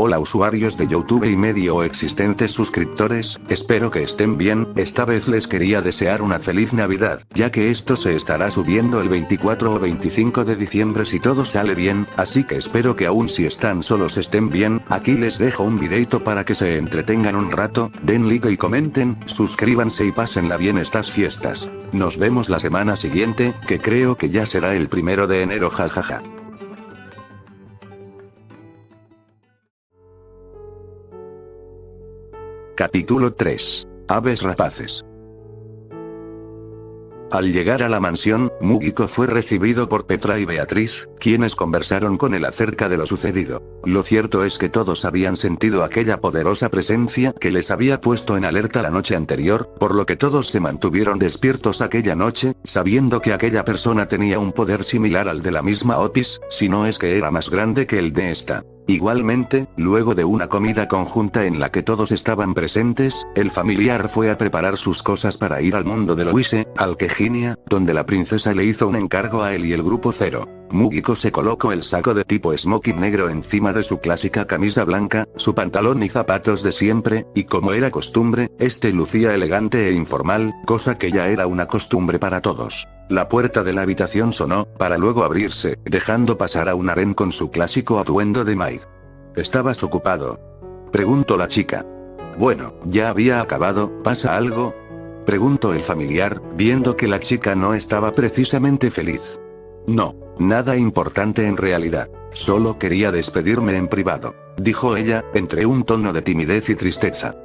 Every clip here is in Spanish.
Hola usuarios de YouTube y medio o existentes suscriptores, espero que estén bien. Esta vez les quería desear una feliz Navidad, ya que esto se estará subiendo el 24 o 25 de diciembre si todo sale bien, así que espero que aún si están solos estén bien. Aquí les dejo un videito para que se entretengan un rato, den like y comenten, suscríbanse y pásenla bien estas fiestas. Nos vemos la semana siguiente, que creo que ya será el 1 de enero, jajaja. Capítulo 3. Aves rapaces. Al llegar a la mansión, Mugiko fue recibido por Petra y Beatriz, quienes conversaron con él acerca de lo sucedido. Lo cierto es que todos habían sentido aquella poderosa presencia que les había puesto en alerta la noche anterior, por lo que todos se mantuvieron despiertos aquella noche, sabiendo que aquella persona tenía un poder similar al de la misma Otis, si no es que era más grande que el de esta. Igualmente, luego de una comida conjunta en la que todos estaban presentes, el familiar fue a preparar sus cosas para ir al mundo de Louise, Alqueginia, donde la princesa le hizo un encargo a él y el grupo Zero. Mugiko se colocó el saco de tipo smoking negro encima de su clásica camisa blanca, su pantalón y zapatos de siempre, y como era costumbre, este lucía elegante e informal, cosa que ya era una costumbre para todos. La puerta de la habitación sonó, para luego abrirse, dejando pasar a un harén con su clásico atuendo de maid. ¿Estabas ocupado?, preguntó la chica. Bueno, ya había acabado. ¿Pasa algo?, preguntó el familiar, viendo que la chica no estaba precisamente feliz. No, nada importante en realidad. Solo quería despedirme en privado, dijo ella, entre un tono de timidez y tristeza.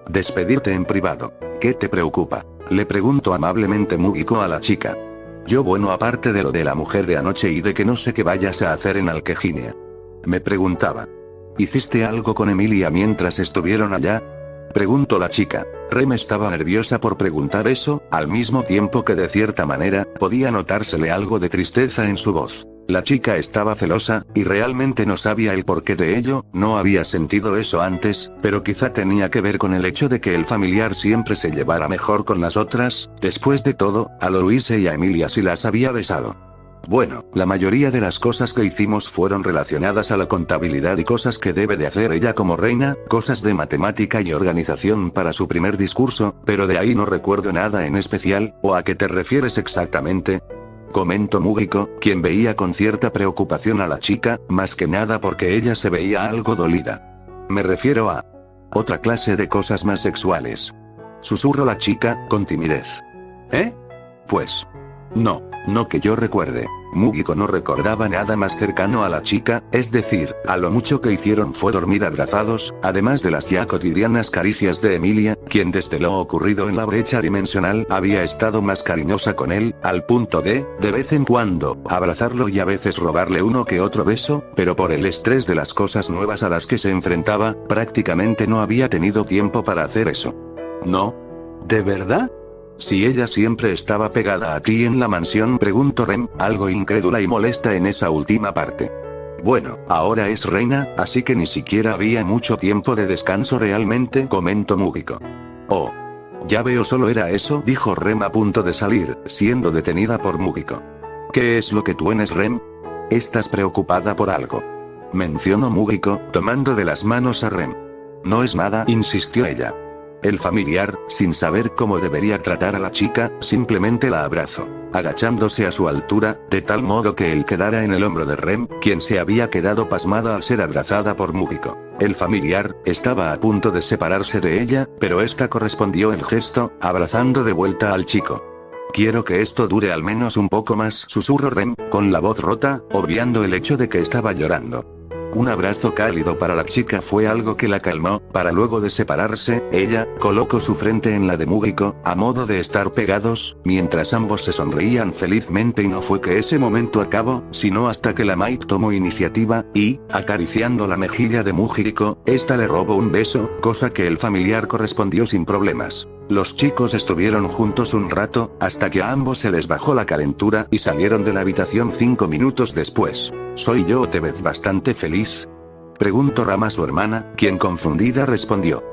¿Despedirte en privado? ¿Qué te preocupa?, le preguntó amablemente Mugiko a la chica. Yo bueno, aparte de lo de la mujer de anoche y de que no sé qué vayas a hacer en Alqueginia. Me preguntaba. ¿Hiciste algo con Emilia mientras estuvieron allá?, preguntó la chica. Rem estaba nerviosa por preguntar eso, al mismo tiempo que de cierta manera, podía notársele algo de tristeza en su voz. La chica estaba celosa, y realmente no sabía el porqué de ello, no había sentido eso antes, pero quizá tenía que ver con el hecho de que el familiar siempre se llevara mejor con las otras. Después de todo, a Louise y a Emilia sí las había besado. Bueno, la mayoría de las cosas que hicimos fueron relacionadas a la contabilidad y cosas que debe de hacer ella como reina, cosas de matemática y organización para su primer discurso, pero de ahí no recuerdo nada en especial. ¿O a qué te refieres exactamente?, comentó Mugiko, quien veía con cierta preocupación a la chica, más que nada porque ella se veía algo dolida. Me refiero a otra clase de cosas más sexuales, susurró la chica, con timidez. Pues no que yo recuerde. Mugiko no recordaba nada más cercano a la chica, es decir, a lo mucho que hicieron fue dormir abrazados, además de las ya cotidianas caricias de Emilia, quien desde lo ocurrido en la brecha dimensional había estado más cariñosa con él, al punto de vez en cuando, abrazarlo y a veces robarle uno que otro beso, pero por el estrés de las cosas nuevas a las que se enfrentaba, prácticamente no había tenido tiempo para hacer eso. ¿No? ¿De verdad? Si ella siempre estaba pegada a ti en la mansión, preguntó Rem, algo incrédula y molesta en esa última parte. Bueno, ahora es reina, así que ni siquiera había mucho tiempo de descanso realmente, comentó Mugiko. Oh. Ya veo, solo era eso, dijo Rem a punto de salir, siendo detenida por Mugiko. ¿Qué es lo que tienes, Rem? ¿Estás preocupada por algo?, mencionó Mugiko, tomando de las manos a Rem. No es nada, insistió ella. El familiar, sin saber cómo debería tratar a la chica, simplemente la abrazó, agachándose a su altura, de tal modo que él quedara en el hombro de Rem, quien se había quedado pasmada al ser abrazada por Mugiko. El familiar estaba a punto de separarse de ella, pero esta correspondió el gesto, abrazando de vuelta al chico. Quiero que esto dure al menos un poco más, susurró Rem, con la voz rota, obviando el hecho de que estaba llorando. Un abrazo cálido para la chica fue algo que la calmó, para luego de separarse, ella colocó su frente en la de Mugiko, a modo de estar pegados, mientras ambos se sonreían felizmente, y no fue que ese momento acabó, sino hasta que la maid tomó iniciativa, y, acariciando la mejilla de Mugiko, esta le robó un beso, cosa que el familiar correspondió sin problemas. Los chicos estuvieron juntos un rato, hasta que a ambos se les bajó la calentura, y salieron de la habitación 5 minutos después. ¿Soy yo o te ves bastante feliz?, preguntó Rama a su hermana, quien confundida respondió.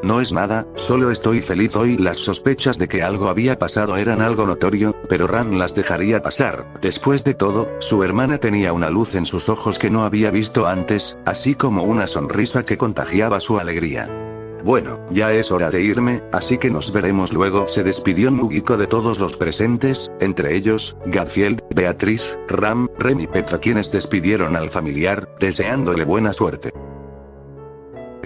No es nada, solo estoy feliz hoy. Las sospechas de que algo había pasado eran algo notorio, pero Ran las dejaría pasar. Después de todo, su hermana tenía una luz en sus ojos que no había visto antes, así como una sonrisa que contagiaba su alegría. Bueno, ya es hora de irme, así que nos veremos luego. Se despidió Mugiko de todos los presentes, entre ellos, Gadfield, Beatriz, Ram, Ren y Petra, quienes despidieron al familiar, deseándole buena suerte.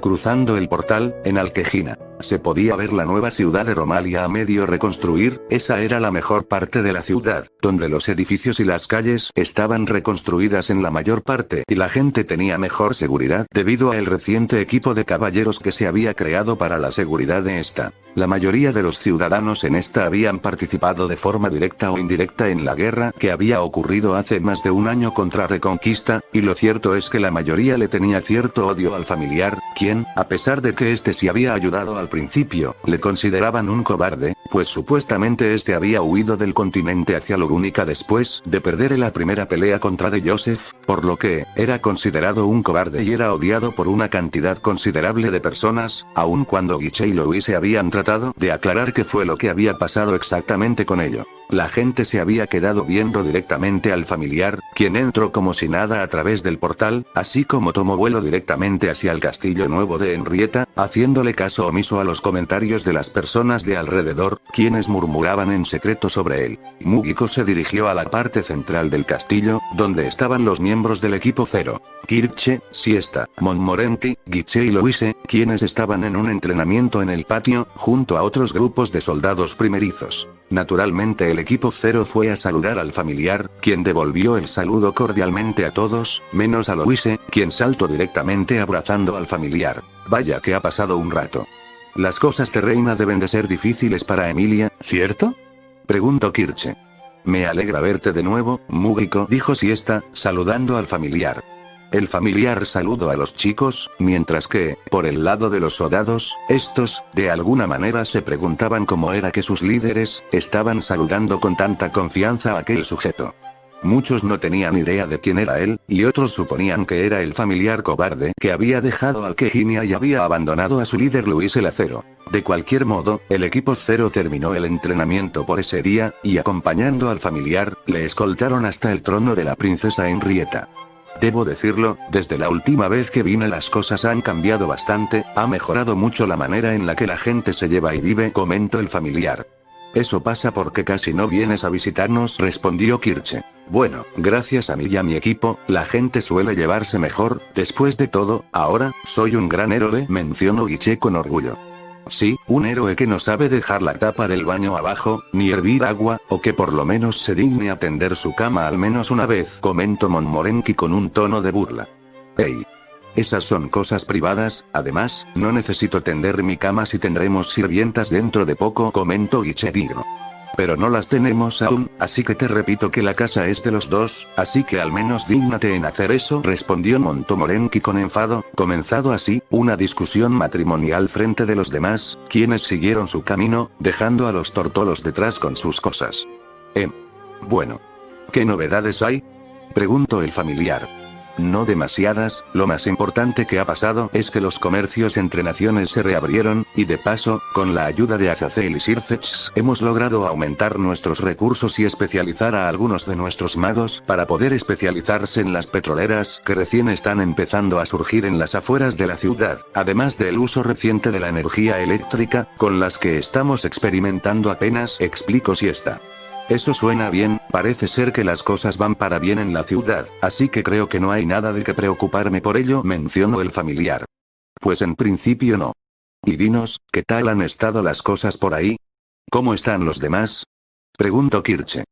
Cruzando el portal, en Alquejina, se podía ver la nueva ciudad de Romalia a medio reconstruir. Esa era la mejor parte de la ciudad, donde los edificios y las calles estaban reconstruidas en la mayor parte y la gente tenía mejor seguridad debido al reciente equipo de caballeros que se había creado para la seguridad de esta. La mayoría de los ciudadanos en esta habían participado de forma directa o indirecta en la guerra que había ocurrido hace más de un año contra Reconquista, y lo cierto es que la mayoría le tenía cierto odio al familiar, quien, a pesar de que este sí había ayudado al principio, le consideraban un cobarde, pues supuestamente este había huido del continente hacia Logúnica después de perder en la primera pelea contra de Joseph, por lo que, era considerado un cobarde y era odiado por una cantidad considerable de personas, aun cuando Guiche y Louis se habían tratado de aclarar qué fue lo que había pasado exactamente con ello. La gente se había quedado viendo directamente al familiar, quien entró como si nada a través del portal, así como tomó vuelo directamente hacia el castillo nuevo de Henrietta, haciéndole caso omiso a los comentarios de las personas de alrededor, quienes murmuraban en secreto sobre él. Mugiko se dirigió a la parte central del castillo, donde estaban los miembros del equipo cero. Kirche, Siesta, Montmorency, Guiche y Louise, quienes estaban en un entrenamiento en el patio, junto a otros grupos de soldados primerizos. Naturalmente el equipo cero fue a saludar al familiar, quien devolvió el saludo cordialmente a todos, menos a Louise, quien saltó directamente abrazando al familiar. Vaya que ha pasado un rato. Las cosas de reina deben de ser difíciles para Emilia, ¿cierto? Preguntó Kirche. Me alegra verte de nuevo, Mugiko, dijo Siesta, saludando al familiar. El familiar saludó a los chicos, mientras que, por el lado de los soldados, estos, de alguna manera se preguntaban cómo era que sus líderes, estaban saludando con tanta confianza a aquel sujeto. Muchos no tenían idea de quién era él, y otros suponían que era el familiar cobarde que había dejado Alquejina y había abandonado a su líder Luis el Acero. De cualquier modo, el equipo cero terminó el entrenamiento por ese día, y acompañando al familiar, le escoltaron hasta el trono de la princesa Henrietta. Debo decirlo, desde la última vez que vine las cosas han cambiado bastante, ha mejorado mucho la manera en la que la gente se lleva y vive, comentó el familiar. Eso pasa porque casi no vienes a visitarnos, respondió Kirche. Bueno, gracias a mí y a mi equipo, la gente suele llevarse mejor. Después de todo, ahora, soy un gran héroe, mencionó Guiche con orgullo. Sí, un héroe que no sabe dejar la tapa del baño abajo, ni hervir agua, o que por lo menos se digne a tender su cama al menos una vez, comentó Montmorency con un tono de burla. Hey. Esas son cosas privadas, además, no necesito tender mi cama si tendremos sirvientas dentro de poco, comentó Guiche digno. Pero no las tenemos aún, así que te repito que la casa es de los dos, así que al menos dígnate en hacer eso, respondió Montmorency con enfado, comenzado así, una discusión matrimonial frente de los demás, quienes siguieron su camino, dejando a los tortolos detrás con sus cosas. Bueno. ¿Qué novedades hay? Preguntó el familiar. No demasiadas, lo más importante que ha pasado es que los comercios entre naciones se reabrieron, y de paso, con la ayuda de Azazel y Sircex, hemos logrado aumentar nuestros recursos y especializar a algunos de nuestros magos para poder especializarse en las petroleras que recién están empezando a surgir en las afueras de la ciudad, además del uso reciente de la energía eléctrica, con las que estamos experimentando apenas, explicó Siesta. Eso suena bien, parece ser que las cosas van para bien en la ciudad, así que creo que no hay nada de qué preocuparme por ello, mencionó el familiar. Pues en principio no. Y dinos, ¿qué tal han estado las cosas por ahí? ¿Cómo están los demás? Preguntó Kirche.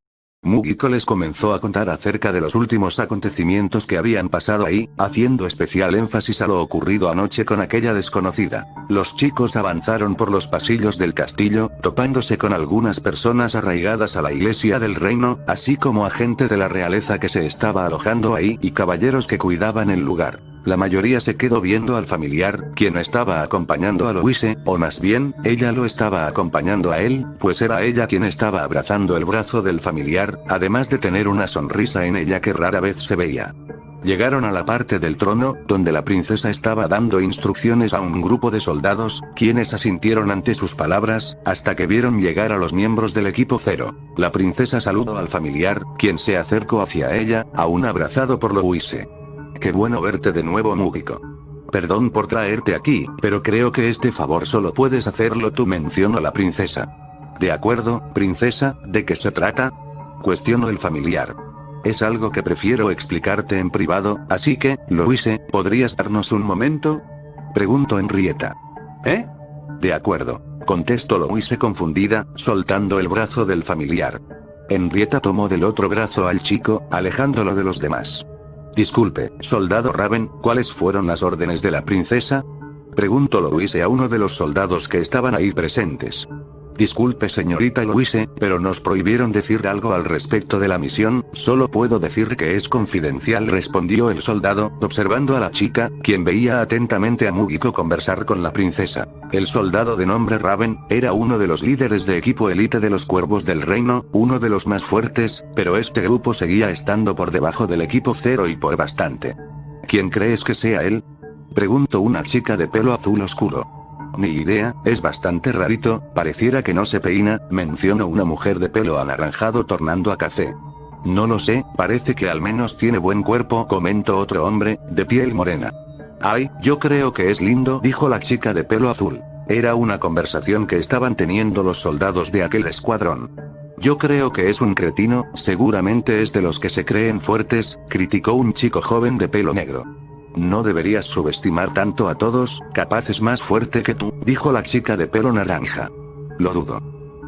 Mugiko les comenzó a contar acerca de los últimos acontecimientos que habían pasado ahí, haciendo especial énfasis a lo ocurrido anoche con aquella desconocida. Los chicos avanzaron por los pasillos del castillo, topándose con algunas personas arraigadas a la iglesia del reino, así como a gente de la realeza que se estaba alojando ahí y caballeros que cuidaban el lugar. La mayoría se quedó viendo al familiar, quien estaba acompañando a Louise, o más bien, ella lo estaba acompañando a él, pues era ella quien estaba abrazando el brazo del familiar, además de tener una sonrisa en ella que rara vez se veía. Llegaron a la parte del trono, donde la princesa estaba dando instrucciones a un grupo de soldados, quienes asintieron ante sus palabras, hasta que vieron llegar a los miembros del equipo 0. La princesa saludó al familiar, quien se acercó hacia ella, aún abrazado por Louise. Qué bueno verte de nuevo, Mugiko. Perdón por traerte aquí, pero creo que este favor solo puedes hacerlo tú, mencionó la princesa. De acuerdo, princesa, ¿de qué se trata? Cuestionó el familiar. Es algo que prefiero explicarte en privado, así que, Louise, ¿podrías darnos un momento? Preguntó Henrietta. ¿Eh? De acuerdo, contestó Louise confundida, soltando el brazo del familiar. Henrietta tomó del otro brazo al chico, alejándolo de los demás. Disculpe, soldado Raven, ¿cuáles fueron las órdenes de la princesa? Preguntó Louise a uno de los soldados que estaban ahí presentes. Disculpe, señorita Louise, pero nos prohibieron decir algo al respecto de la misión, solo puedo decir que es confidencial, respondió el soldado, observando a la chica, quien veía atentamente a Mugiko conversar con la princesa. El soldado de nombre Raven, era uno de los líderes de equipo élite de los Cuervos del Reino, uno de los más fuertes, pero este grupo seguía estando por debajo del equipo 0 y por bastante. ¿Quién crees que sea él? Preguntó una chica de pelo azul oscuro. Ni idea, es bastante rarito, pareciera que no se peina, mencionó una mujer de pelo anaranjado tornando a café. No lo sé, parece que al menos tiene buen cuerpo, comentó otro hombre, de piel morena. Ay, yo creo que es lindo, dijo la chica de pelo azul. Era una conversación que estaban teniendo los soldados de aquel escuadrón. Yo creo que es un cretino, seguramente es de los que se creen fuertes, criticó un chico joven de pelo negro. No deberías subestimar tanto a todos, capaz es más fuerte que tú, dijo la chica de pelo naranja. Lo dudo.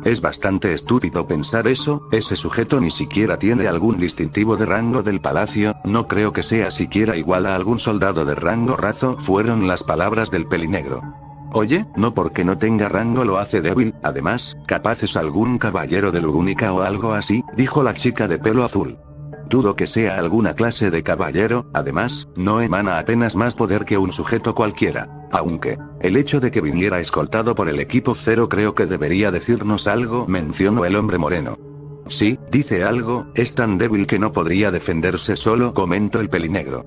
Es bastante estúpido pensar eso, ese sujeto ni siquiera tiene algún distintivo de rango del palacio, no creo que sea siquiera igual a algún soldado de rango razo, fueron las palabras del pelinegro. Oye, no porque no tenga rango lo hace débil, además, capaz es algún caballero de Lugúnica o algo así, dijo la chica de pelo azul. Dudo que sea alguna clase de caballero, además, no emana apenas más poder que un sujeto cualquiera. Aunque, el hecho de que viniera escoltado por el equipo 0 creo que debería decirnos algo, mencionó el hombre moreno. Sí, dice algo, es tan débil que no podría defenderse solo, comentó el pelinegro.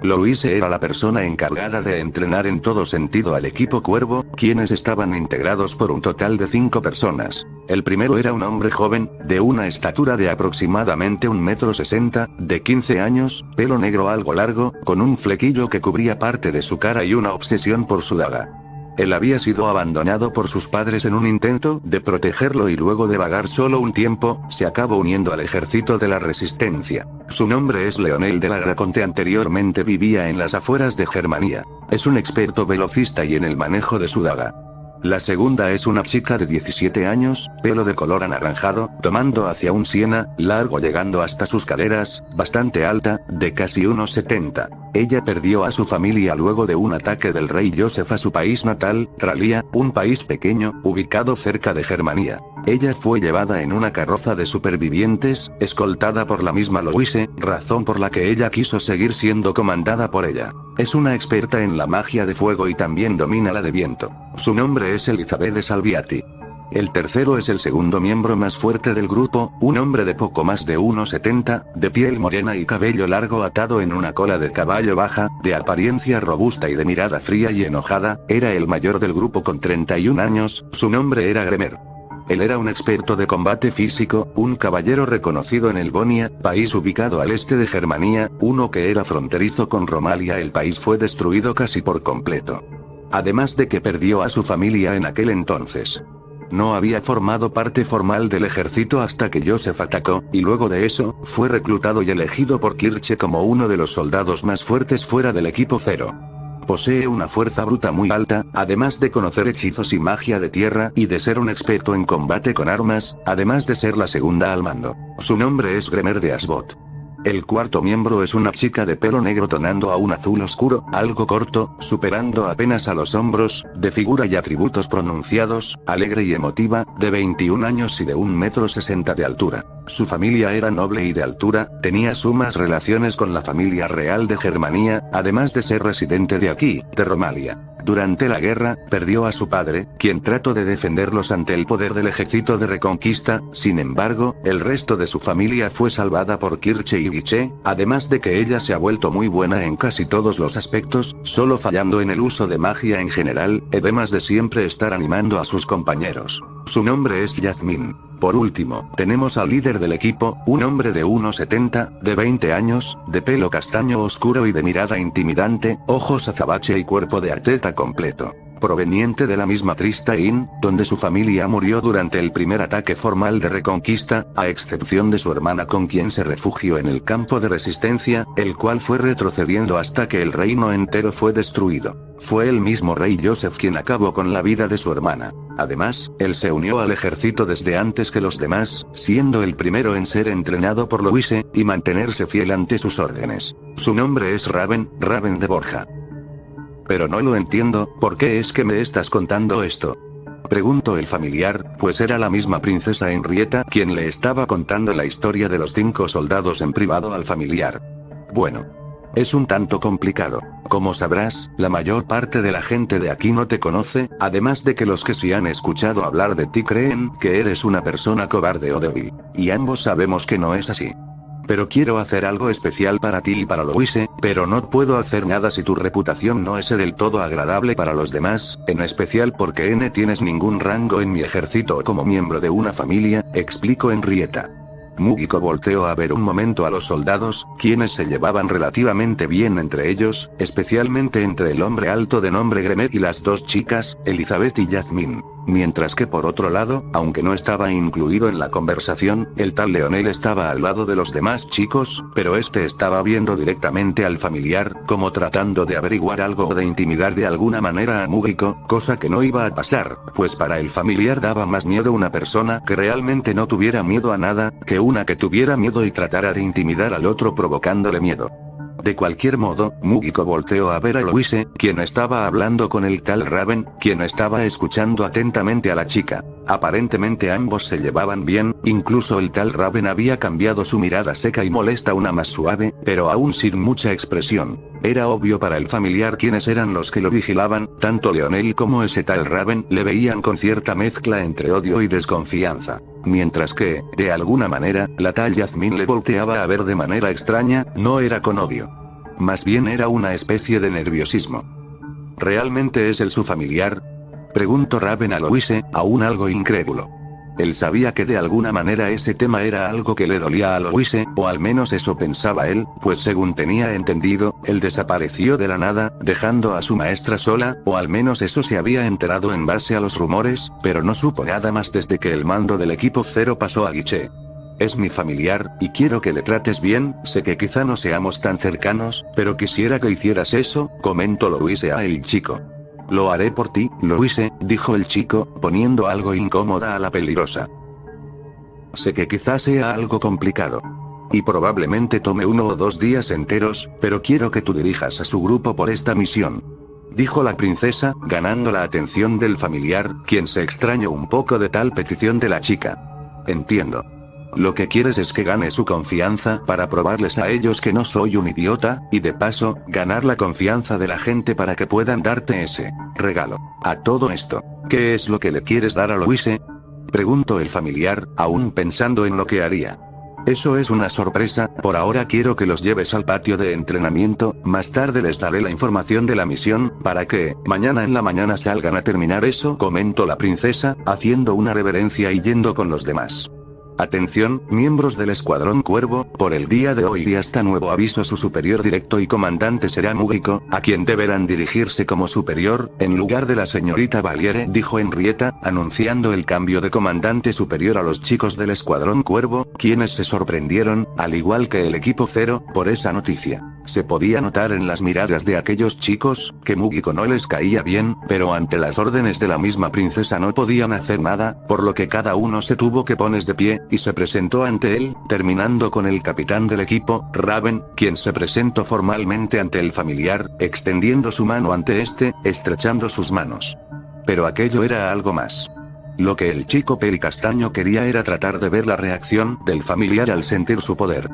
Louise era la persona encargada de entrenar en todo sentido al equipo Cuervo, quienes estaban integrados por un total de 5 personas. El primero era un hombre joven, de una estatura de aproximadamente 1,60 m, de 15 años, pelo negro algo largo, con un flequillo que cubría parte de su cara y una obsesión por su daga. Él había sido abandonado por sus padres en un intento de protegerlo y luego de vagar solo un tiempo, se acabó uniendo al ejército de la resistencia. Su nombre es Leonel de la Graconte, anteriormente vivía en las afueras de Germania. Es un experto velocista y en el manejo de su daga. La segunda es una chica de 17 años, pelo de color anaranjado, tomando hacia un siena, largo llegando hasta sus caderas, bastante alta, de casi 1,70. Ella perdió a su familia luego de un ataque del rey Joseph a su país natal, Tralia, un país pequeño, ubicado cerca de Germania. Ella fue llevada en una carroza de supervivientes, escoltada por la misma Louise, razón por la que ella quiso seguir siendo comandada por ella. Es una experta en la magia de fuego y también domina la de viento. Su nombre es Elizabeth de Salviati. El tercero es el segundo miembro más fuerte del grupo, un hombre de poco más de 1,70, de piel morena y cabello largo atado en una cola de caballo baja, de apariencia robusta y de mirada fría y enojada, era el mayor del grupo con 31 años, su nombre era Gremer. Él era un experto de combate físico, un caballero reconocido en el Bonia, país ubicado al este de Germania, uno que era fronterizo con Romalia. El país fue destruido casi por completo. Además de que perdió a su familia en aquel entonces. No había formado parte formal del ejército hasta que Joseph atacó, y luego de eso, fue reclutado y elegido por Kirche como uno de los soldados más fuertes fuera del equipo 0. Posee una fuerza bruta muy alta, además de conocer hechizos y magia de tierra y de ser un experto en combate con armas, además de ser la segunda al mando. Su nombre es Gremer de Asbot. El cuarto miembro es una chica de pelo negro tonando a un azul oscuro, algo corto, superando apenas a los hombros, de figura y atributos pronunciados, alegre y emotiva, de 21 años y de 1,60 m de altura. Su familia era noble y de altura, tenía sumas relaciones con la familia real de Germania, además de ser residente de aquí, de Romalia. Durante la guerra, perdió a su padre, quien trató de defenderlos ante el poder del ejército de reconquista. Sin embargo, el resto de su familia fue salvada por Kirche y Guiche, además de que ella se ha vuelto muy buena en casi todos los aspectos, solo fallando en el uso de magia en general, además de siempre estar animando a sus compañeros. Su nombre es Yasmin. Por último, tenemos al líder del equipo, un hombre de 1,70, de 20 años, de pelo castaño oscuro y de mirada intimidante, ojos azabache y cuerpo de atleta completo. Proveniente de la misma Tristaín, donde su familia murió durante el primer ataque formal de reconquista, a excepción de su hermana con quien se refugió en el campo de resistencia, el cual fue retrocediendo hasta que el reino entero fue destruido. Fue el mismo rey Joseph quien acabó con la vida de su hermana. Además, él se unió al ejército desde antes que los demás, siendo el primero en ser entrenado por Louise, y mantenerse fiel ante sus órdenes. Su nombre es Raven de Borja. Pero no lo entiendo, ¿por qué es que me estás contando esto? Preguntó el familiar, pues era la misma princesa Henrietta quien le estaba contando la historia de los 5 soldados en privado al familiar. Bueno. Es un tanto complicado. Como sabrás, la mayor parte de la gente de aquí no te conoce, además de que los que sí han escuchado hablar de ti creen que eres una persona cobarde o débil. Y ambos sabemos que no es así. Pero quiero hacer algo especial para ti y para Louise, pero no puedo hacer nada si tu reputación no es del todo agradable para los demás, en especial porque no tienes ningún rango en mi ejército o como miembro de una familia, explicó Henrietta. Mugiko volteó a ver un momento a los soldados, quienes se llevaban relativamente bien entre ellos, especialmente entre el hombre alto de nombre Gremet y las 2 chicas, Elizabeth y Yasmin. Mientras que por otro lado, aunque no estaba incluido en la conversación, el tal Leonel estaba al lado de los demás chicos, pero este estaba viendo directamente al familiar, como tratando de averiguar algo o de intimidar de alguna manera a Mugiko, cosa que no iba a pasar, pues para el familiar daba más miedo una persona que realmente no tuviera miedo a nada, que una que tuviera miedo y tratara de intimidar al otro provocándole miedo. De cualquier modo, Mugiko volteó a ver a Louise, quien estaba hablando con el tal Raven, quien estaba escuchando atentamente a la chica. Aparentemente ambos se llevaban bien, incluso el tal Raven había cambiado su mirada seca y molesta a una más suave, pero aún sin mucha expresión. Era obvio para el familiar quiénes eran los que lo vigilaban, tanto Leonel como ese tal Raven le veían con cierta mezcla entre odio y desconfianza. Mientras que, de alguna manera, la tal Yasmin le volteaba a ver de manera extraña, no era con odio. Más bien era una especie de nerviosismo. ¿Realmente es él su familiar? Preguntó Raven a Louise, aún algo incrédulo. Él sabía que de alguna manera ese tema era algo que le dolía a Louise, o al menos eso pensaba él, pues según tenía entendido, él desapareció de la nada, dejando a su maestra sola, o al menos eso se había enterado en base a los rumores, pero no supo nada más desde que el mando del equipo 0 pasó a Guiche. Es mi familiar, y quiero que le trates bien, sé que quizá no seamos tan cercanos, pero quisiera que hicieras eso, comentó Louise a el chico. Lo haré por ti, Louise, dijo el chico, poniendo algo incómoda a la peligrosa. Sé que quizás sea algo complicado. Y probablemente tome 1 o 2 días enteros, pero quiero que tú dirijas a su grupo por esta misión. Dijo la princesa, ganando la atención del familiar, quien se extrañó un poco de tal petición de la chica. Entiendo. Lo que quieres es que gane su confianza para probarles a ellos que no soy un idiota, y de paso, ganar la confianza de la gente para que puedan darte ese regalo. A todo esto, ¿qué es lo que le quieres dar a Louise? Preguntó el familiar, aún pensando en lo que haría. Eso es una sorpresa, por ahora quiero que los lleves al patio de entrenamiento, más tarde les daré la información de la misión, para que, mañana en la mañana salgan a terminar eso, comentó la princesa, haciendo una reverencia y yendo con los demás. Atención, miembros del Escuadrón Cuervo, por el día de hoy y hasta nuevo aviso su superior directo y comandante será Mugiko, a quien deberán dirigirse como superior, en lugar de la señorita Valiere, dijo Henrietta, anunciando el cambio de comandante superior a los chicos del Escuadrón Cuervo, quienes se sorprendieron, al igual que el equipo 0, por esa noticia. Se podía notar en las miradas de aquellos chicos, que Mugiko no les caía bien, pero ante las órdenes de la misma princesa no podían hacer nada, por lo que cada uno se tuvo que poner de pie, y se presentó ante él, terminando con el capitán del equipo, Raven, quien se presentó formalmente ante el familiar, extendiendo su mano ante este, estrechando sus manos. Pero aquello era algo más. Lo que el chico pelicastaño quería era tratar de ver la reacción del familiar al sentir su poder.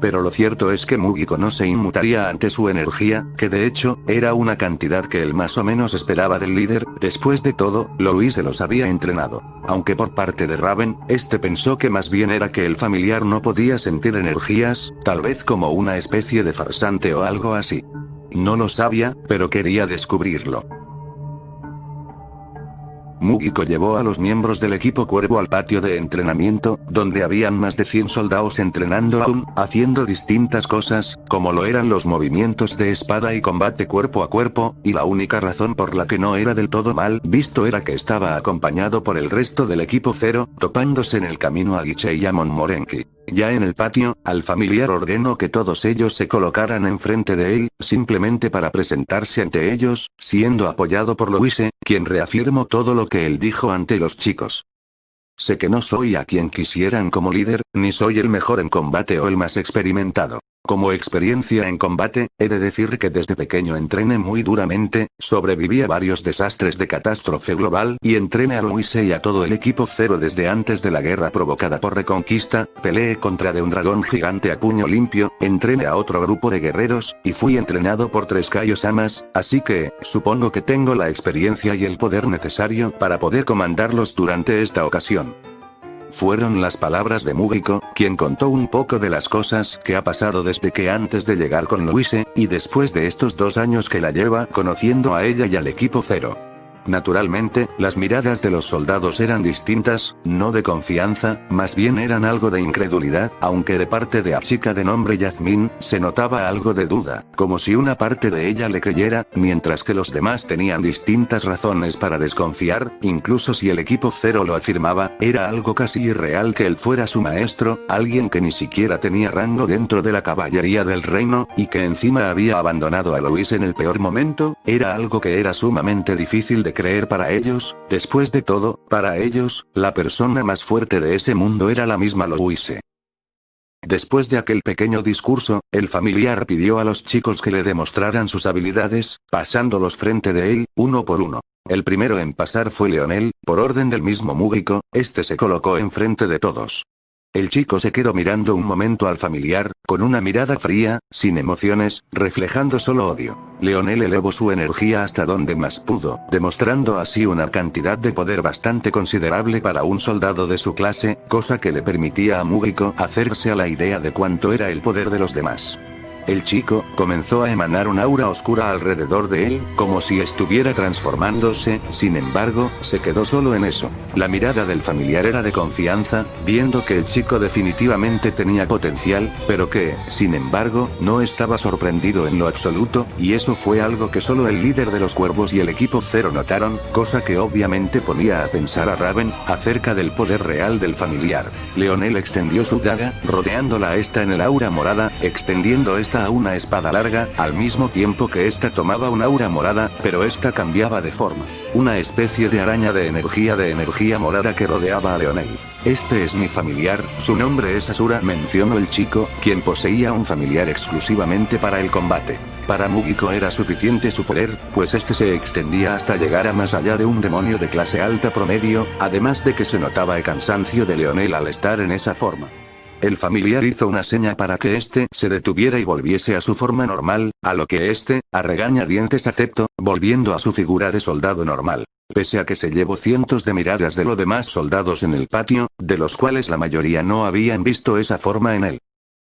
Pero lo cierto es que Mugiko no se inmutaría ante su energía, que de hecho, era una cantidad que él más o menos esperaba del líder. Después de todo, Louise los había entrenado. Aunque por parte de Raven, este pensó que más bien era que el familiar no podía sentir energías, tal vez como una especie de farsante o algo así. No lo sabía, pero quería descubrirlo. Mugiko llevó a los miembros del equipo Cuervo al patio de entrenamiento, donde habían más de 100 soldados entrenando aún, haciendo distintas cosas, como lo eran los movimientos de espada y combate cuerpo a cuerpo, y la única razón por la que no era del todo mal visto era que estaba acompañado por el resto del equipo Zero, topándose en el camino a Guiche y a Momorenki. Ya en el patio, al familiar ordenó que todos ellos se colocaran enfrente de él, simplemente para presentarse ante ellos, siendo apoyado por Louise, quien reafirmó todo lo que él dijo ante los chicos. Sé que no soy a quien quisieran como líder, ni soy el mejor en combate o el más experimentado. Como experiencia en combate, he de decir que desde pequeño entrené muy duramente, sobreviví a varios desastres de catástrofe global y entrené a Louise y a todo el equipo Zero desde antes de la guerra provocada por Reconquista, peleé contra de un dragón gigante a puño limpio, entrené a otro grupo de guerreros, y fui entrenado por 3 Kaiosamas, así que, supongo que tengo la experiencia y el poder necesario para poder comandarlos durante esta ocasión. Fueron las palabras de Mugiko, quien contó un poco de las cosas que ha pasado desde que antes de llegar con Louise, y después de estos 2 años que la lleva conociendo a ella y al equipo Zero. Naturalmente, las miradas de los soldados eran distintas, no de confianza, más bien eran algo de incredulidad, aunque de parte de la chica de nombre Yasmin, se notaba algo de duda, como si una parte de ella le creyera, mientras que los demás tenían distintas razones para desconfiar, incluso si el equipo Zero lo afirmaba, era algo casi irreal que él fuera su maestro, alguien que ni siquiera tenía rango dentro de la caballería del reino, y que encima había abandonado a Louise en el peor momento, era algo que era sumamente difícil de creer para ellos. Después de todo, para ellos, la persona más fuerte de ese mundo era la misma Louise. Después de aquel pequeño discurso, el familiar pidió a los chicos que le demostraran sus habilidades, pasándolos frente de él, uno por uno. El primero en pasar fue Leonel, por orden del mismo Mugiko, este se colocó enfrente de todos. El chico se quedó mirando un momento al familiar, con una mirada fría, sin emociones, reflejando solo odio. Leonel elevó su energía hasta donde más pudo, demostrando así una cantidad de poder bastante considerable para un soldado de su clase, cosa que le permitía a Mugiko hacerse a la idea de cuánto era el poder de los demás. El chico comenzó a emanar un aura oscura alrededor de él, como si estuviera transformándose, sin embargo, se quedó solo en eso. La mirada del familiar era de confianza, viendo que el chico definitivamente tenía potencial, pero que, sin embargo, no estaba sorprendido en lo absoluto, y eso fue algo que solo el líder de los cuervos y el equipo Zero notaron, cosa que obviamente ponía a pensar a Raven, acerca del poder real del familiar. Leonel extendió su daga, rodeándola a esta en el aura morada, extendiendo esta a una espada larga, al mismo tiempo que esta tomaba un aura morada, pero esta cambiaba de forma. Una especie de araña de energía morada que rodeaba a Leonel. Este es mi familiar, su nombre es Asura, mencionó el chico, quien poseía un familiar exclusivamente para el combate. Para Mugiko era suficiente su poder, pues este se extendía hasta llegar a más allá de un demonio de clase alta promedio, además de que se notaba el cansancio de Leonel al estar en esa forma. El familiar hizo una seña para que este se detuviera y volviese a su forma normal, a lo que este, a regañadientes aceptó, volviendo a su figura de soldado normal. Pese a que se llevó cientos de miradas de los demás soldados en el patio, de los cuales la mayoría no habían visto esa forma en él.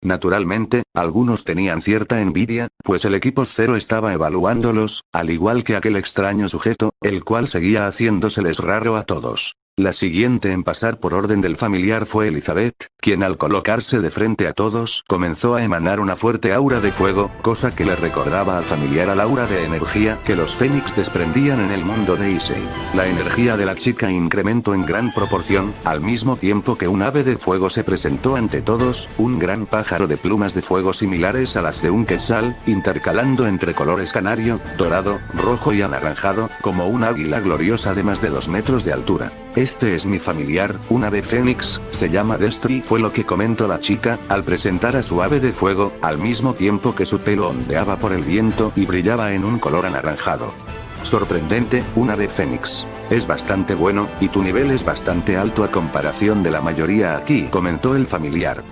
Naturalmente, algunos tenían cierta envidia, pues el equipo Zero estaba evaluándolos, al igual que aquel extraño sujeto, el cual seguía haciéndoseles raro a todos. La siguiente en pasar por orden del familiar fue Elizabeth, quien al colocarse de frente a todos, comenzó a emanar una fuerte aura de fuego, cosa que le recordaba al familiar al aura de energía que los Fénix desprendían en el mundo de Issei. La energía de la chica incrementó en gran proporción, al mismo tiempo que un ave de fuego se presentó ante todos, un gran pájaro de plumas de fuego similares a las de un quetzal, intercalando entre colores canario, dorado, rojo y anaranjado, como un águila gloriosa de más de 2 metros de altura. Este es mi familiar, un ave fénix, se llama Destry, fue lo que comentó la chica, al presentar a su ave de fuego, al mismo tiempo que su pelo ondeaba por el viento y brillaba en un color anaranjado. Sorprendente, un ave fénix. Es bastante bueno, y tu nivel es bastante alto a comparación de la mayoría aquí, comentó el familiar.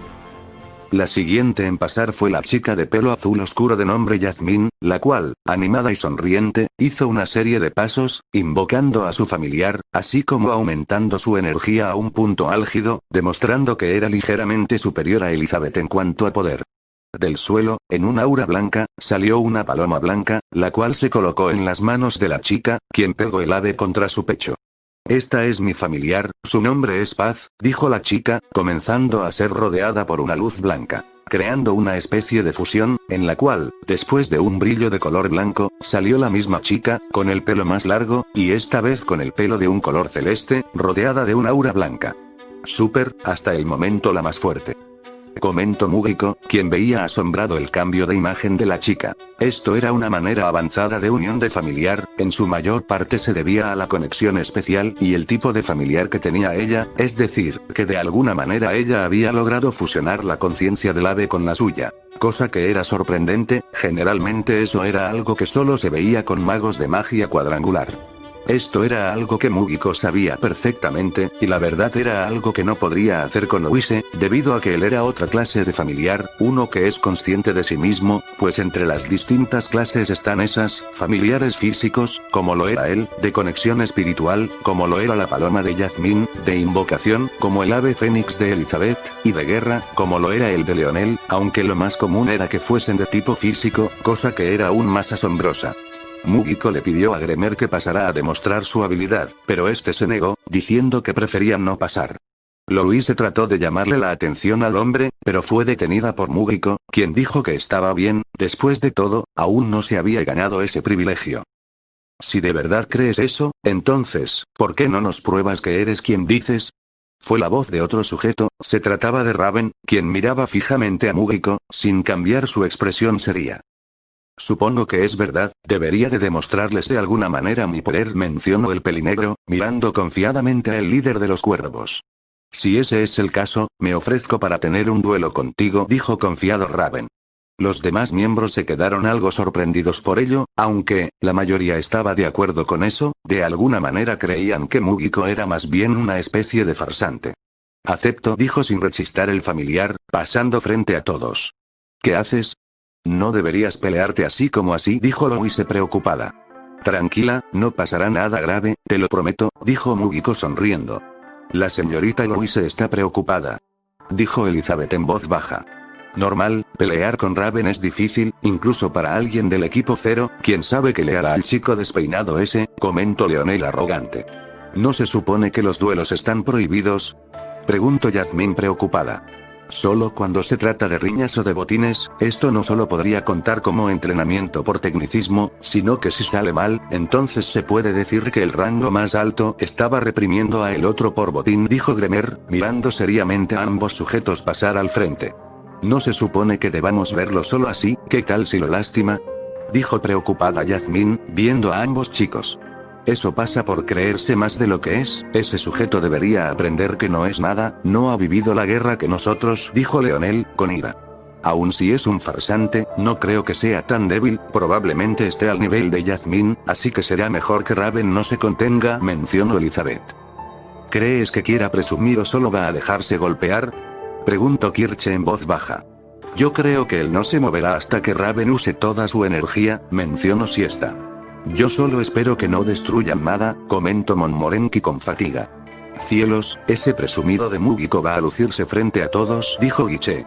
La siguiente en pasar fue la chica de pelo azul oscuro de nombre Yasmín, la cual, animada y sonriente, hizo una serie de pasos, invocando a su familiar, así como aumentando su energía a un punto álgido, demostrando que era ligeramente superior a Elizabeth en cuanto a poder. Del suelo, en un aura blanca, salió una paloma blanca, la cual se colocó en las manos de la chica, quien pegó el ave contra su pecho. Esta es mi familiar, su nombre es Paz, dijo la chica, comenzando a ser rodeada por una luz blanca, creando una especie de fusión, en la cual, después de un brillo de color blanco, salió la misma chica, con el pelo más largo, y esta vez con el pelo de un color celeste, rodeada de un aura blanca. Súper, hasta el momento la más fuerte. Comentó Mugiko, quien veía asombrado el cambio de imagen de la chica. Esto era una manera avanzada de unión de familiar, en su mayor parte se debía a la conexión especial y el tipo de familiar que tenía ella, es decir, que de alguna manera ella había logrado fusionar la conciencia del ave con la suya. Cosa que era sorprendente, generalmente eso era algo que solo se veía con magos de magia cuadrangular. Esto era algo que Mugiko sabía perfectamente, y la verdad era algo que no podría hacer con Louise, debido a que él era otra clase de familiar, uno que es consciente de sí mismo, pues entre las distintas clases están esas, familiares físicos, como lo era él, de conexión espiritual, como lo era la paloma de Yasmín, de invocación, como el ave fénix de Elizabeth, y de guerra, como lo era el de Leonel, aunque lo más común era que fuesen de tipo físico, cosa que era aún más asombrosa. Mugiko le pidió a Gremer que pasara a demostrar su habilidad, pero este se negó, diciendo que prefería no pasar. Louise trató de llamarle la atención al hombre, pero fue detenida por Mugiko, quien dijo que estaba bien, después de todo, aún no se había ganado ese privilegio. Si de verdad crees eso, entonces, ¿por qué no nos pruebas que eres quien dices? Fue la voz de otro sujeto, se trataba de Raven, quien miraba fijamente a Mugiko, sin cambiar su expresión seria. Supongo que es verdad, debería de demostrarles de alguna manera mi poder, mencionó el pelinegro, mirando confiadamente al líder de los cuervos. Si ese es el caso, me ofrezco para tener un duelo contigo, dijo confiado Raven. Los demás miembros se quedaron algo sorprendidos por ello, aunque, la mayoría estaba de acuerdo con eso, de alguna manera creían que Mugiko era más bien una especie de farsante. Acepto, dijo sin rechistar el familiar, pasando frente a todos. ¿Qué haces? No deberías pelearte así como así, dijo Louise preocupada. Tranquila, no pasará nada grave, te lo prometo, dijo Mugiko sonriendo. La señorita Louise está preocupada, dijo Elizabeth en voz baja. Normal, pelear con Raven es difícil, incluso para alguien del equipo cero, quien sabe que le hará al chico despeinado ese, comentó Leonel arrogante. ¿No se supone que los duelos están prohibidos? Preguntó Yasmín preocupada. Solo cuando se trata de riñas o de botines, esto no solo podría contar como entrenamiento por tecnicismo, sino que si sale mal, entonces se puede decir que el rango más alto estaba reprimiendo a el otro por botín, dijo Gremer, mirando seriamente a ambos sujetos pasar al frente. ¿No se supone que debamos verlo solo así? ¿Qué tal si lo lastima? Dijo preocupada Yasmín, viendo a ambos chicos. Eso pasa por creerse más de lo que es, ese sujeto debería aprender que no es nada, no ha vivido la guerra que nosotros, dijo Leonel, con ira. Aun si es un farsante, no creo que sea tan débil, probablemente esté al nivel de Yasmín, así que será mejor que Raven no se contenga, mencionó Elizabeth. ¿Crees que quiera presumir o solo va a dejarse golpear? Preguntó Kirche en voz baja. Yo creo que él no se moverá hasta que Raven use toda su energía, mencionó Siesta. Yo solo espero que no destruyan nada, comentó Montmorency con fatiga. Cielos, ese presumido de Mugiko va a lucirse frente a todos, dijo Guiche.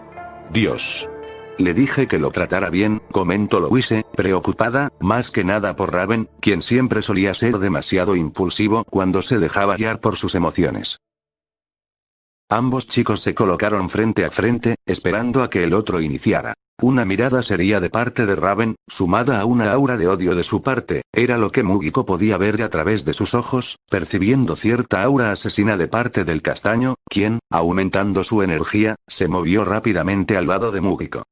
Dios. Le dije que lo tratara bien, comentó Louise, preocupada, más que nada por Raven, quien siempre solía ser demasiado impulsivo cuando se dejaba guiar por sus emociones. Ambos chicos se colocaron frente a frente, esperando a que el otro iniciara. Una mirada seria de parte de Raven, sumada a una aura de odio de su parte, era lo que Mugiko podía ver a través de sus ojos, percibiendo cierta aura asesina de parte del castaño, quien, aumentando su energía, se movió rápidamente al lado de Mugiko.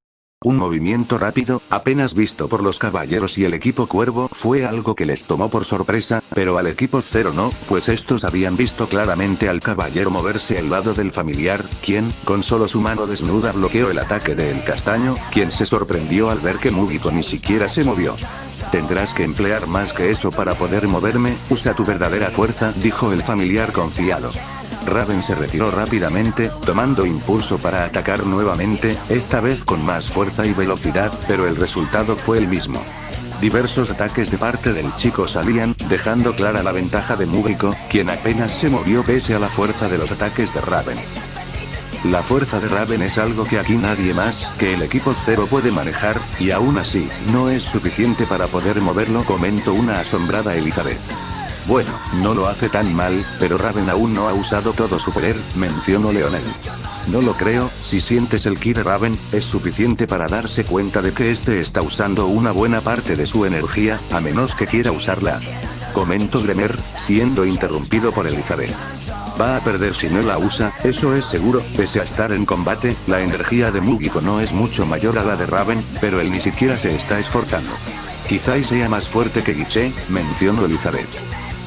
Un movimiento rápido, apenas visto por los caballeros y el equipo cuervo, fue algo que les tomó por sorpresa, pero al equipo cero no, pues estos habían visto claramente al caballero moverse al lado del familiar, quien, con solo su mano desnuda bloqueó el ataque del castaño, quien se sorprendió al ver que Mugiko ni siquiera se movió. Tendrás que emplear más que eso para poder moverme, usa tu verdadera fuerza, dijo el familiar confiado. Raven se retiró rápidamente, tomando impulso para atacar nuevamente, esta vez con más fuerza y velocidad, pero el resultado fue el mismo. Diversos ataques de parte del chico salían, dejando clara la ventaja de Mugiko, quien apenas se movió pese a la fuerza de los ataques de Raven. La fuerza de Raven es algo que aquí nadie más que el equipo Zero puede manejar, y aún así, no es suficiente para poder moverlo, comentó una asombrada Elizabeth. Bueno, no lo hace tan mal, pero Raven aún no ha usado todo su poder, mencionó Leonel. No lo creo, si sientes el ki de Raven, es suficiente para darse cuenta de que este está usando una buena parte de su energía, a menos que quiera usarla. Comentó Gremer, siendo interrumpido por Elizabeth. Va a perder si no la usa, eso es seguro, pese a estar en combate, la energía de Mugiko no es mucho mayor a la de Raven, pero él ni siquiera se está esforzando. Quizá sea más fuerte que Guiche, mencionó Elizabeth.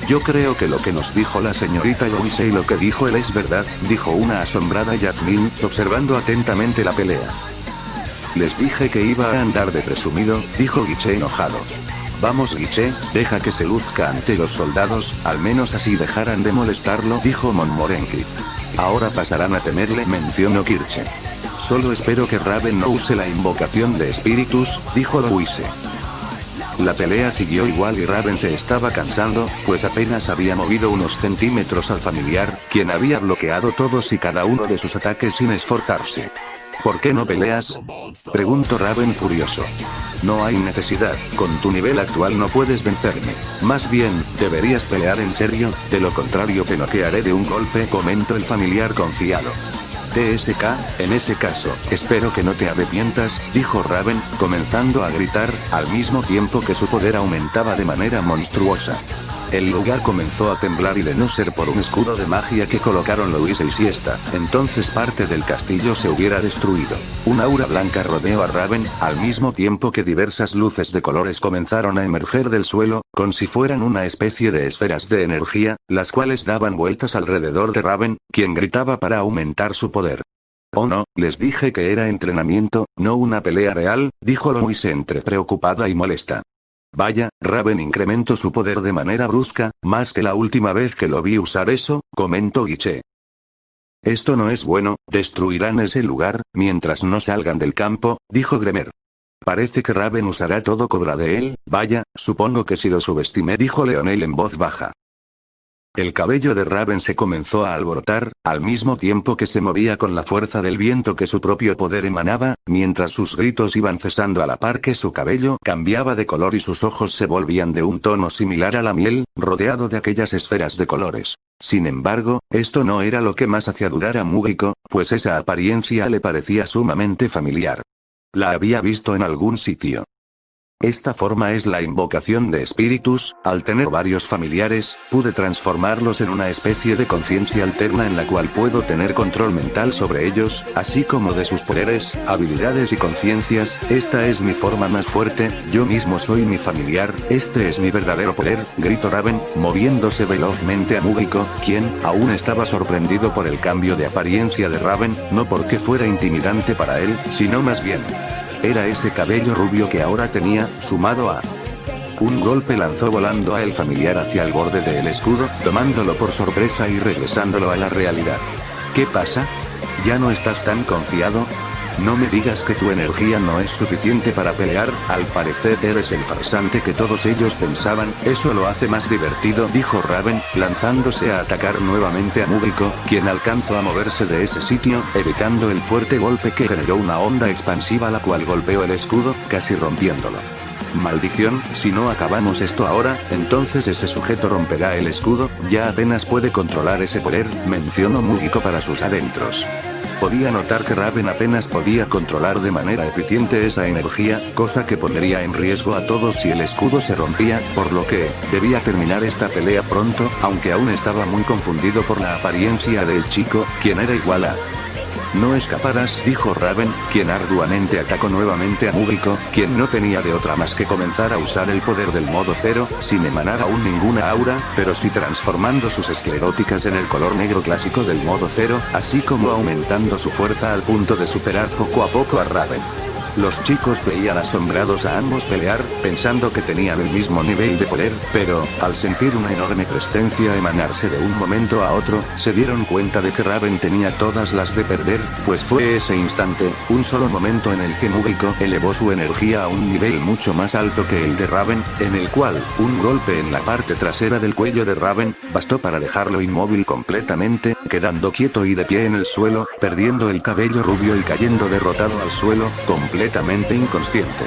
Yo creo que lo que nos dijo la señorita Louise y lo que dijo él es verdad, dijo una asombrada Jasmine, observando atentamente la pelea. Les dije que iba a andar de presumido, dijo Guiche enojado. Vamos Guiche, deja que se luzca ante los soldados, al menos así dejarán de molestarlo, dijo Montmorency. Ahora pasarán a temerle, mencionó Kirche. Solo espero que Raven no use la invocación de espíritus, dijo Louise. La pelea siguió igual y Raven se estaba cansando, pues apenas había movido unos centímetros al familiar, quien había bloqueado todos y cada uno de sus ataques sin esforzarse. ¿Por qué no peleas?, preguntó Raven furioso. No hay necesidad, con tu nivel actual no puedes vencerme. Más bien, deberías pelear en serio, de lo contrario te noquearé de un golpe, comentó el familiar confiado. TSK, en ese caso, espero que no te arrepientas, dijo Raven, comenzando a gritar, al mismo tiempo que su poder aumentaba de manera monstruosa. El lugar comenzó a temblar y de no ser por un escudo de magia que colocaron Louise y Siesta, entonces parte del castillo se hubiera destruido. Un aura blanca rodeó a Raven, al mismo tiempo que diversas luces de colores comenzaron a emerger del suelo, como si fueran una especie de esferas de energía, las cuales daban vueltas alrededor de Raven, quien gritaba para aumentar su poder. Oh no, les dije que era entrenamiento, no una pelea real, dijo Louise entre preocupada y molesta. Vaya, Raven incrementó su poder de manera brusca, más que la última vez que lo vi usar eso, comentó Guiche. Esto no es bueno, destruirán ese lugar, mientras no salgan del campo, dijo Gremer. Parece que Raven usará todo cobra de él, vaya, supongo que si lo subestimé, dijo Leonel en voz baja. El cabello de Raven se comenzó a alborotar, al mismo tiempo que se movía con la fuerza del viento que su propio poder emanaba, mientras sus gritos iban cesando a la par que su cabello cambiaba de color y sus ojos se volvían de un tono similar a la miel, rodeado de aquellas esferas de colores. Sin embargo, esto no era lo que más hacía dudar a Mugiko, pues esa apariencia le parecía sumamente familiar. La había visto en algún sitio. Esta forma es la invocación de espíritus, al tener varios familiares, pude transformarlos en una especie de conciencia alterna en la cual puedo tener control mental sobre ellos, así como de sus poderes, habilidades y conciencias, esta es mi forma más fuerte, yo mismo soy mi familiar, este es mi verdadero poder, gritó Raven, moviéndose velozmente a Mugiko, quien, aún estaba sorprendido por el cambio de apariencia de Raven, no porque fuera intimidante para él, sino más bien. Era ese cabello rubio que ahora tenía, sumado a un golpe lanzó volando a el familiar hacia el borde del escudo, tomándolo por sorpresa y regresándolo a la realidad. ¿Qué pasa? ¿Ya no estás tan confiado? No me digas que tu energía no es suficiente para pelear, al parecer eres el farsante que todos ellos pensaban, eso lo hace más divertido, dijo Raven, lanzándose a atacar nuevamente a Mugiko, quien alcanzó a moverse de ese sitio, evitando el fuerte golpe que generó una onda expansiva la cual golpeó el escudo, casi rompiéndolo. Maldición, si no acabamos esto ahora, entonces ese sujeto romperá el escudo, ya apenas puede controlar ese poder, mencionó Mugiko para sus adentros. Podía notar que Raven apenas podía controlar de manera eficiente esa energía, cosa que pondría en riesgo a todos si el escudo se rompía, por lo que, debía terminar esta pelea pronto, aunque aún estaba muy confundido por la apariencia del chico, quien era igual a... No escaparás, dijo Raven, quien arduamente atacó nuevamente a Mugiko, quien no tenía de otra más que comenzar a usar el poder del modo cero, sin emanar aún ninguna aura, pero sí transformando sus escleróticas en el color negro clásico del modo cero, así como aumentando su fuerza al punto de superar poco a poco a Raven. Los chicos veían asombrados a ambos pelear, pensando que tenían el mismo nivel de poder, pero, al sentir una enorme presencia emanarse de un momento a otro, se dieron cuenta de que Raven tenía todas las de perder, pues fue ese instante, un solo momento en el que Mugiko elevó su energía a un nivel mucho más alto que el de Raven, en el cual, un golpe en la parte trasera del cuello de Raven, bastó para dejarlo inmóvil completamente, quedando quieto y de pie en el suelo, perdiendo el cabello rubio y cayendo derrotado al suelo, completamente inconsciente.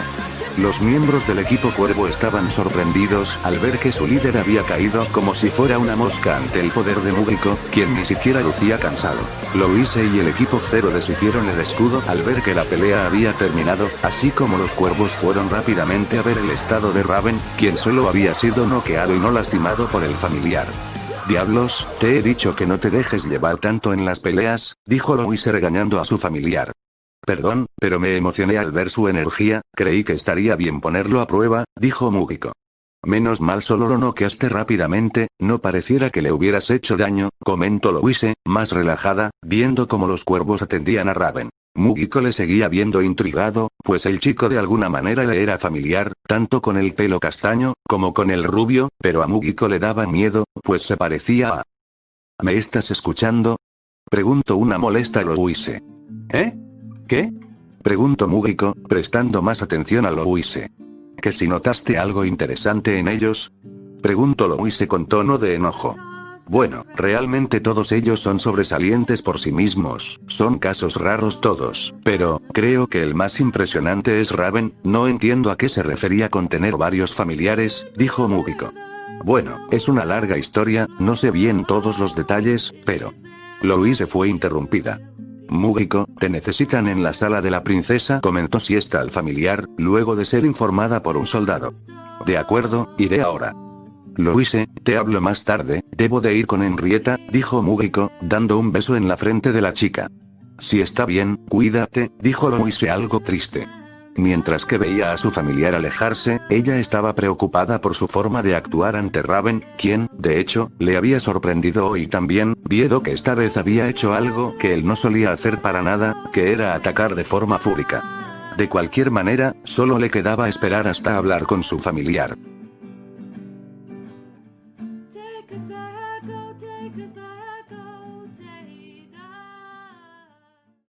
Los miembros del equipo Cuervo estaban sorprendidos al ver que su líder había caído como si fuera una mosca ante el poder de Mugiko, quien ni siquiera lucía cansado. Louise y el equipo Zero deshicieron el escudo al ver que la pelea había terminado, así como los cuervos fueron rápidamente a ver el estado de Raven, quien solo había sido noqueado y no lastimado por el familiar. Diablos, te he dicho que no te dejes llevar tanto en las peleas, dijo Louise regañando a su familiar. Perdón, pero me emocioné al ver su energía, creí que estaría bien ponerlo a prueba, dijo Mugiko. Menos mal solo lo noqueaste rápidamente, no pareciera que le hubieras hecho daño, comentó Louise, más relajada, viendo cómo los cuervos atendían a Raven. Mugiko le seguía viendo intrigado, pues el chico de alguna manera le era familiar, tanto con el pelo castaño, como con el rubio, pero a Mugiko le daba miedo, pues se parecía a... ¿Me estás escuchando? Preguntó una molesta Louise. ¿Eh? ¿Qué? Preguntó Mugiko, prestando más atención a Louise. ¿Que si notaste algo interesante en ellos? Preguntó Louise con tono de enojo. Bueno, realmente todos ellos son sobresalientes por sí mismos, son casos raros todos, pero, creo que el más impresionante es Raven, no entiendo a qué se refería con tener varios familiares, dijo Mugiko. Bueno, es una larga historia, no sé bien todos los detalles, pero... Louise fue interrumpida. Mugiko, te necesitan en la sala de la princesa, comentó Siesta al familiar, luego de ser informada por un soldado. De acuerdo, iré ahora. Louise, te hablo más tarde, debo de ir con Henrietta, dijo Mugiko, dando un beso en la frente de la chica. Si está bien, cuídate, dijo Louise algo triste. Mientras que veía a su familiar alejarse, ella estaba preocupada por su forma de actuar ante Raven, quien, de hecho, le había sorprendido hoy también, viendo que esta vez había hecho algo que él no solía hacer para nada, que era atacar de forma fúrica. De cualquier manera, solo le quedaba esperar hasta hablar con su familiar.